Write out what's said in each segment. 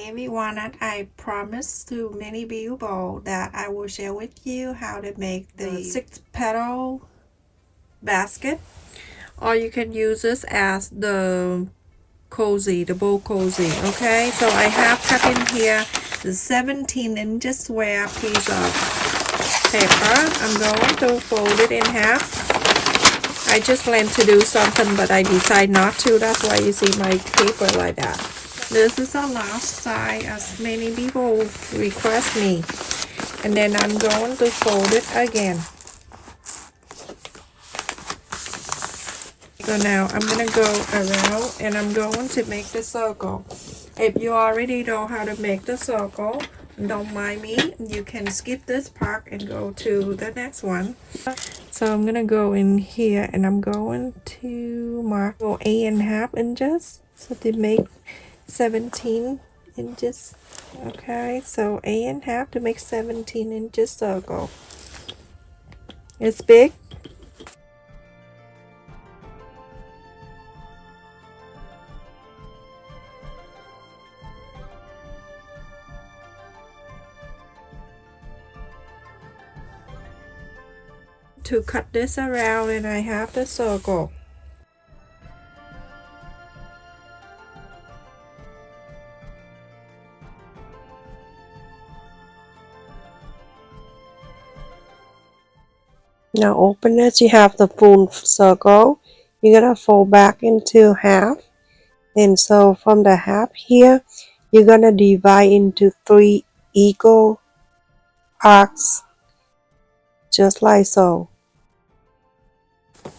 everyone, and I promised to many people that I will share with you how to make the 6 petal basket, or you can use this as the bowl cozy. Okay, so I have cut in here the 17 inches square piece of paper. I'm going to fold it in half. I just planned to do something, but I decide not to. That's why you see my paper like that. This is a large size, as many people request me. And then I'm going to fold it again. So now I'm going to go around and I'm going to make the circle. If you already know how to make the circle, don't mind me. You can skip this part and go to the next one. So I'm going to go in here and I'm going to mark 8.5 inches. So to make 17 inches. Okay, so 8.5 to make 17 inches circle. It's big. To cut this around and I have the circle. Now open it, you have the full circle. You're gonna fold back into half. And so from the half here, you're gonna divide into 3 equal arcs, just like so.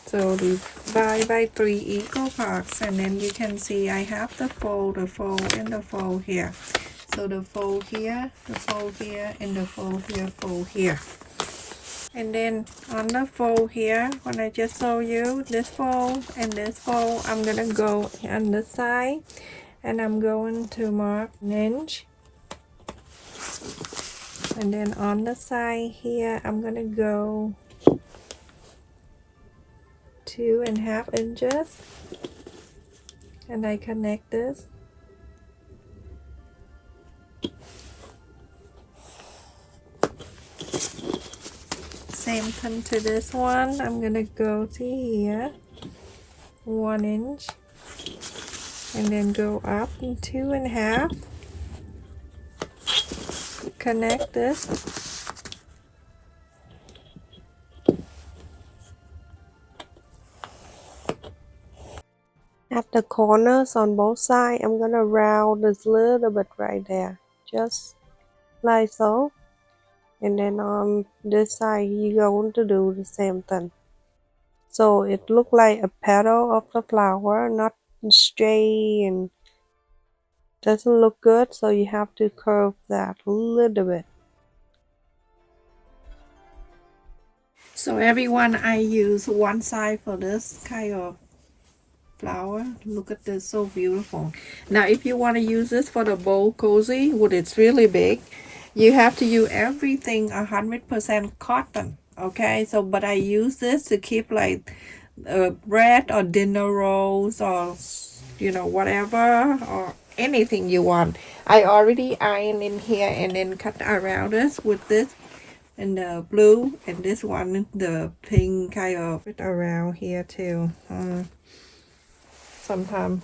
So divide by 3 equal parts, and then you can see I have the fold, and the fold here. So the fold here, the fold here, and the fold here, fold here. And then on the fold here, when I just show you this fold and this fold, I'm gonna go on the side and I'm going to mark an inch. And then on the side here, I'm gonna go 2.5 inches. And I connect this. Same thing to this one. I'm gonna go to here, 1 inch, and then go up 2.5. Connect this. At the corners on both sides, I'm gonna round this little bit right there, just like so. And then on this side, you're going to do the same thing. So it looks like a petal of the flower, not straight, and doesn't look good. So you have to curve that a little bit. So everyone, I use one side for this kind of flower. Look at this, so beautiful. Now if you want to use this for the bowl cozy, well, it's really big, you have to use everything 100% cotton. Okay, so but I use this to keep like bread or dinner rolls, or whatever, or anything you want. I already iron in here and then cut around this with this and the blue, and this one the pink kind of it around here too. Sometimes,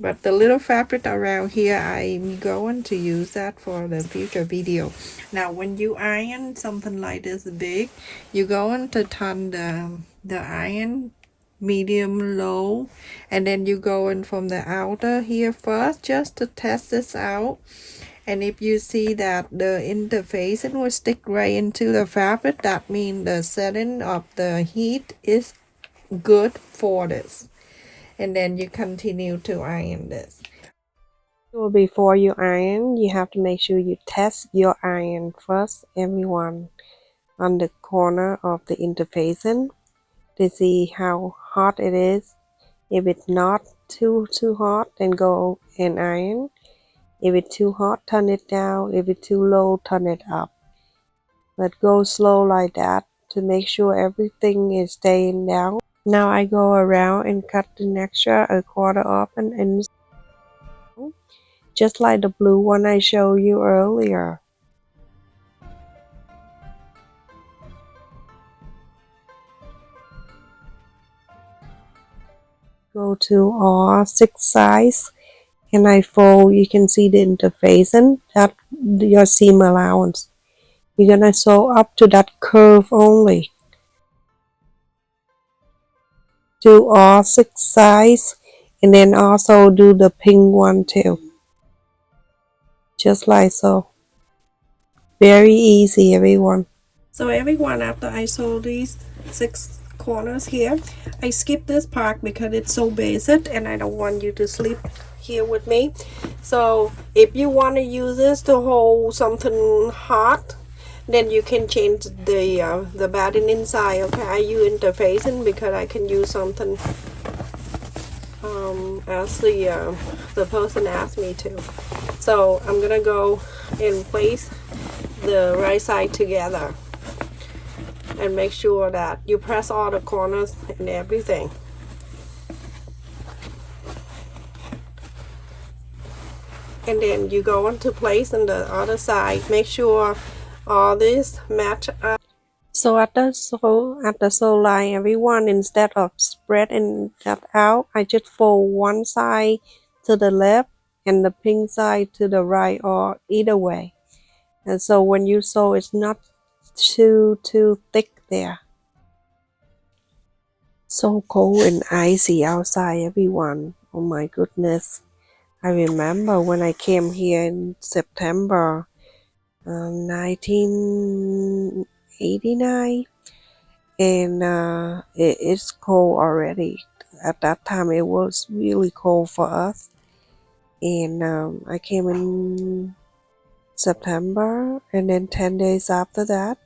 but the little fabric around here, I'm going to use that for the future video. Now when you iron something like this big, you're going to turn the iron medium low, and then you go in from the outer here first just to test this out. And if you see that the interface will stick right into the fabric, that means the setting of the heat is good for this. And then you continue to iron this. So before you iron, you have to make sure you test your iron first, everyone, on the corner of the interfacing to see how hot it is. If it's not too hot, then go and iron. If it's too hot, turn it down. If it's too low, turn it up. But go slow like that to make sure everything is staying down. Now I go around and cut the extra 1/4 of an inch. just like the blue one I showed you earlier. Go to all 6 sides and I fold. You can see the interface and that your seam allowance. You're gonna sew up to that curve only. Do all 6 sides and then also do the pink one too. Just like so. Very easy, everyone. So everyone, after I sew these 6 corners here, I skip this part because it's so basic and I don't want you to sleep here with me. So if you want to use this to hold something hot, then you can change the batting inside. Okay, I use interfacing because I can use something as the person asked me to. So I'm gonna go and place the right side together and make sure that you press all the corners and everything. And then you go into place on the other side. Make sure all this match up. So at the sew line, everyone, instead of spreading that out, I just fold one side to the left and the pink side to the right, or either way. And so when you sew, it's not too thick there. So cold and icy outside, everyone. Oh my goodness. I remember when I came here in September 1989, and it's cold already. At that time, it was really cold for us. And I came in September, and then 10 days after that,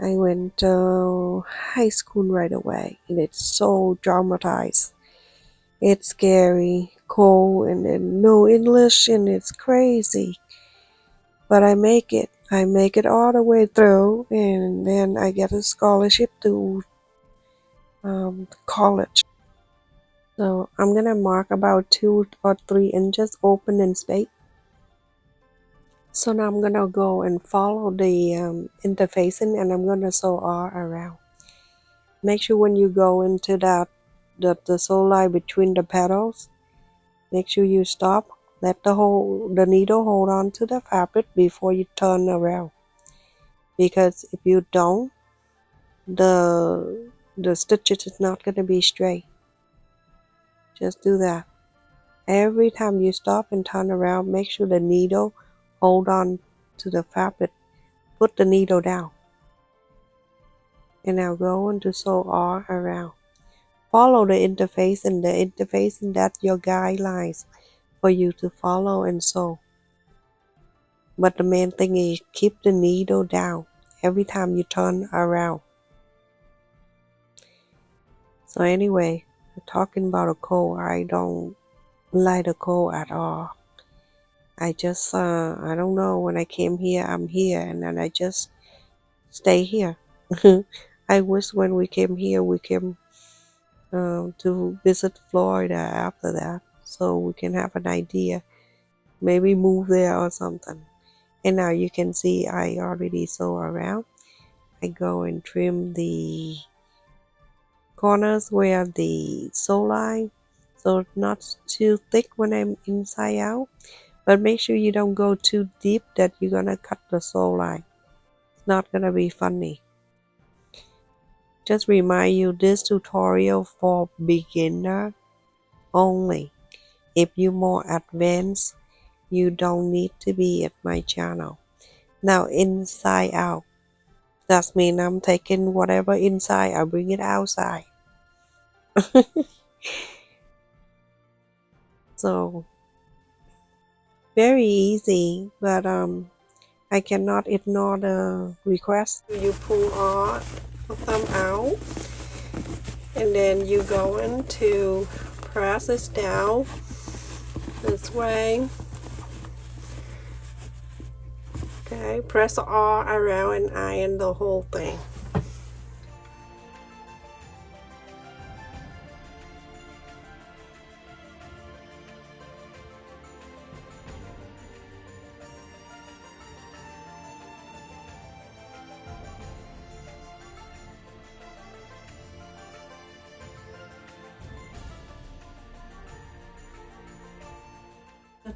I went to high school right away, and it's so traumatized. It's scary, cold, and then no English, and it's crazy. But I make it. I make it all the way through, and then I get a scholarship to college. So I'm gonna mark about 2 or 3 inches open in space. So now I'm gonna go and follow the interfacing, and I'm gonna sew all around. Make sure when you go into the sew line between the petals, make sure you stop. Let the needle hold on to the fabric before you turn around. Because if you don't, the stitches is not gonna be straight. Just do that. Every time you stop and turn around, make sure the needle hold on to the fabric. Put the needle down. And now go into sew all around. Follow the interface, and the interface, and that's your guidelines for you to follow and sew. But the main thing is keep the needle down every time you turn around. So anyway, talking about a cold, I don't like the cold at all. I just, I don't know, when I came here, I'm here, and then I just stay here. I wish when we came here, we came to visit Florida after that, so we can have an idea. Maybe move there or something. And now you can see I already sew around. I go and trim the corners where the sew line, so it's not too thick when I'm inside out. But make sure you don't go too deep that you're gonna cut the sew line. It's not gonna be funny. Just remind you, this tutorial for beginner only. If you're more advanced, you don't need to be at my channel. Now inside out, that means I'm taking whatever inside, I bring it outside. So very easy, but I cannot ignore the request. You pull all of them out, and then you go into press this down this way. Okay, press all around and iron the whole thing.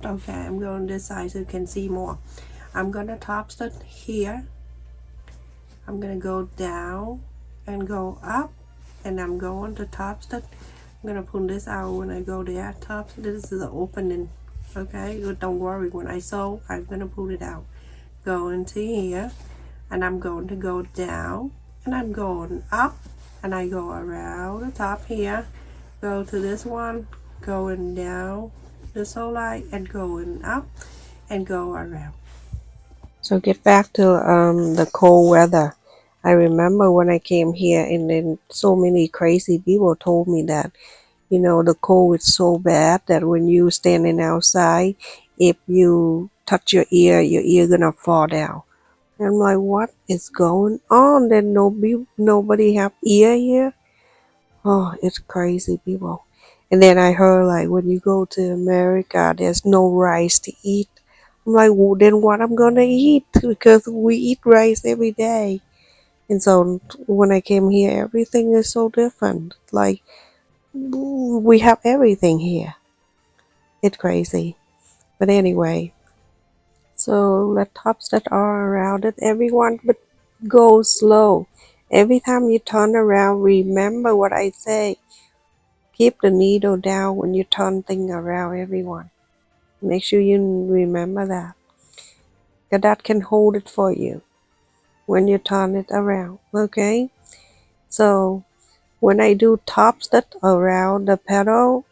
Okay, I'm going this side so you can see more. I'm gonna top stitch here. I'm gonna go down and go up, and I'm going to top stitch. I'm gonna pull this out when I go there. Top, this is the opening. Okay, but don't worry, when I sew, I'm gonna pull it out. Go into here, and I'm going to go down, and I'm going up, and I go around the top here, go to this one, going down this whole line, and going up, and go around. So get back to the cold weather. I remember when I came here, and then so many crazy people told me that, you know, the cold is so bad that when you standing outside, if you touch your ear gonna fall down. And I'm like, what is going on? Then nobody have ear here. Oh, it's crazy, people. And then I heard like when you go to America, there's no rice to eat. I'm like, well, then what I'm gonna eat? Because we eat rice every day. And so when I came here, everything is so different. Like we have everything here. It's crazy. But anyway, so let tops that are around it, everyone, but go slow. Every time you turn around, remember what I say. Keep the needle down when you turn things around, everyone. Make sure you remember that. Because that can hold it for you when you turn it around, okay? So when I do top stitch around the petal,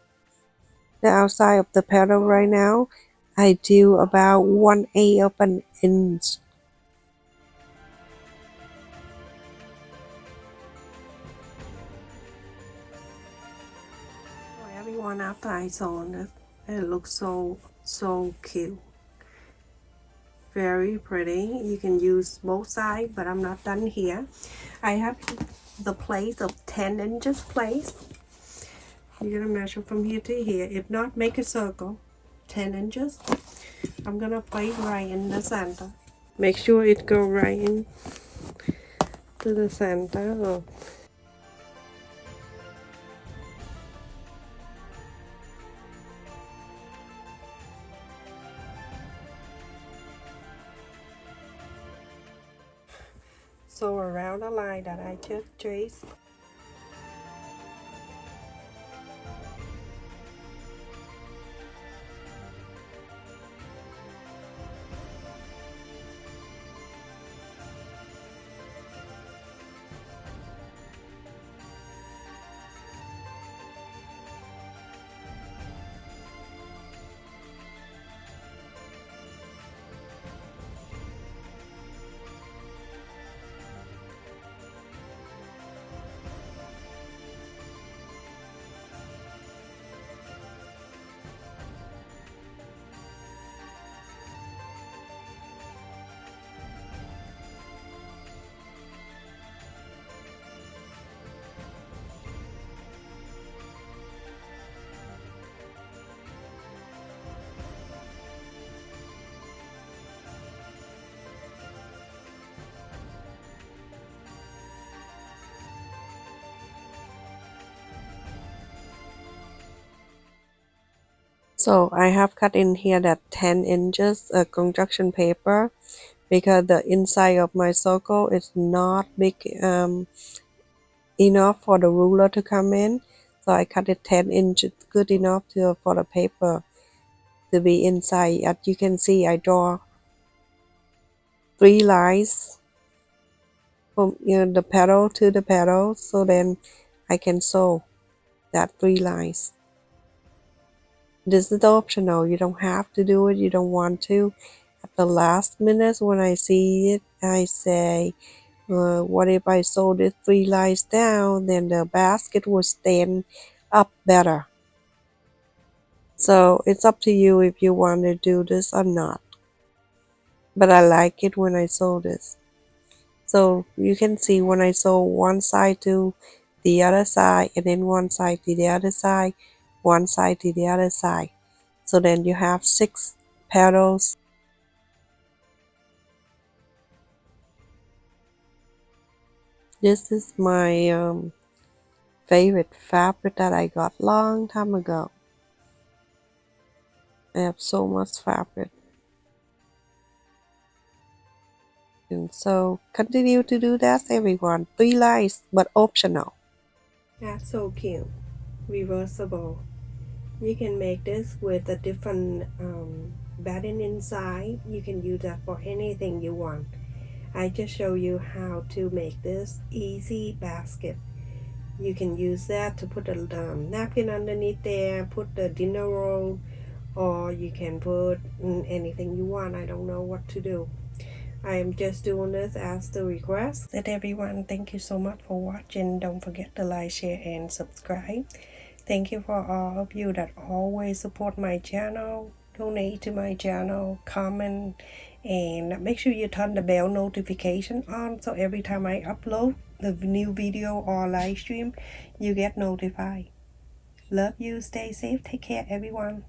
the outside of the petal right now, I do about 1/8 of an inch. So everyone, after I sew it, it looks so cute. Very pretty. You can use both sides, but I'm not done here. I have the place of 10 inches place. You're gonna measure from here to here. If not, make a circle. 10 inches. I'm gonna place right in the center. Make sure it go right in to the center. So around the line that I just traced. So I have cut in here that 10 inches construction paper because the inside of my circle is not big enough for the ruler to come in. So I cut it 10 inches, good enough for the paper to be inside. As you can see, I draw 3 lines from the petal to the petal, so then I can sew that 3 lines. This is optional. You don't have to do it. You don't want to. At the last minute when I see it, I say, what if I sew this 3 lines down? Then the basket will stand up better. So it's up to you if you want to do this or not. But I like it when I sew this. So you can see when I sew one side to the other side, and then one side to the other side, one side to the other side. So then you have 6 petals. This is my favorite fabric that I got long time ago. I have so much fabric. And so continue to do that, everyone. 3 lines, but optional. That's so cute. Reversible. You can make this with a different batting inside. You can use that for anything you want. I just show you how to make this easy basket. You can use that to put a napkin underneath there, put the dinner roll, or you can put anything you want. I don't know what to do. I am just doing this as the request. That everyone, thank you so much for watching. Don't forget to like, share, and subscribe. Thank you for all of you that always support my channel, donate to my channel, comment, and make sure you turn the bell notification on so every time I upload the new video or live stream, you get notified. Love you. Stay safe. Take care, everyone.